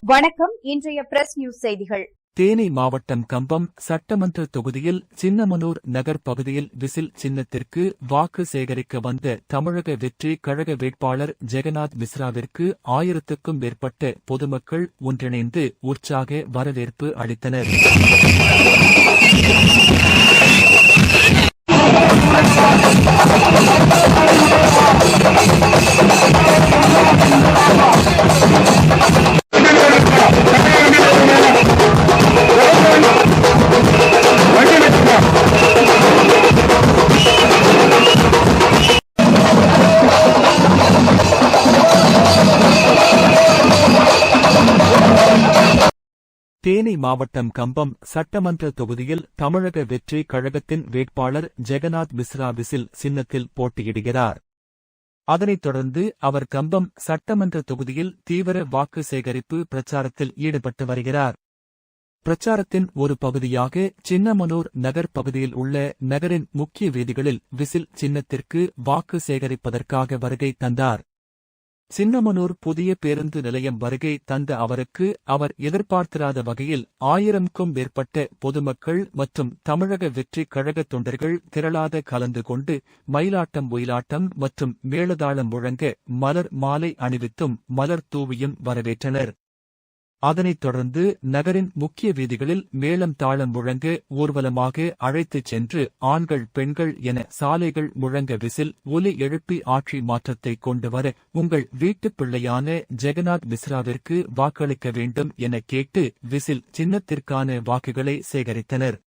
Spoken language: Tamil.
வணக்கம். இன்றைய பிரஸ் நியூஸ் செய்திகள். தேனி மாவட்டம் கம்பம் சட்டமன்ற தொகுதியில் சின்னமனூர் நகர் பகுதியில் விசில் சின்னத்திற்கு வாக்கு சேகரிக்க வந்த தமிழக வெற்றி கழக வேட்பாளர் ஜெகநாத் மிஸ்ராவிற்கு 1000க்கும் மேற்பட்ட பொதுமக்கள் ஒன்றிணைந்து உற்சாக வரவேற்பு அளித்தனர். தேனி மாவட்டம் கம்பம் சட்டமன்ற தொகுதியில் தமிழக வெற்றி கழகத்தின் வேட்பாளர் ஜெகநாத் மிஸ்ரா விசில் சின்னத்தில் போட்டியிடுகிறார். அதனைத் தொடர்ந்து அவர் கம்பம் சட்டமன்ற தொகுதியில் தீவிர வாக்கு சேகரிப்பு பிரச்சாரத்தில் ஈடுபட்டு வருகிறார். பிரச்சாரத்தின் ஒரு பகுதியாக சின்னமனூர் நகர் பகுதியில் உள்ள நகரின் முக்கிய வீதிகளில் விசில் சின்னத்திற்கு வாக்கு சேகரிப்பதற்காக வருகை தந்தார். சின்னமனூர் புதிய பேருந்து நிலையம் வருகை தந்த அவருக்கு அவர் எதிர்பார்த்திராத வகையில் 1000க்கும் மேற்பட்ட பொதுமக்கள் மற்றும் தமிழக வெற்றி கழக தொண்டர்கள் திரளாக கலந்து கொண்டு மயிலாட்டம் ஒயிலாட்டம் மற்றும் மேளதாளம் முழங்க மலர் மாலை அணிவித்தும் மலர் தூவியும் வரவேற்றனர். அதனைத் தொடர்ந்து நகரின் முக்கிய வீதிகளில் மேளம் தாளம் முழங்க ஊர்வலமாக அழைத்துச் சென்று ஆண்கள் பெண்கள் என சாலைகள் முழங்க விசில் ஒலி எழுப்பி ஆட்சி மாற்றத்தை கொண்டு வர உங்கள் வீட்டுப் பிள்ளையான ஜெகநாத் மிஸ்ராவிற்கு வாக்களிக்க வேண்டும் என கேட்டு விசில் சின்னத்திற்கான வாக்குகளை சேகரித்தனர்.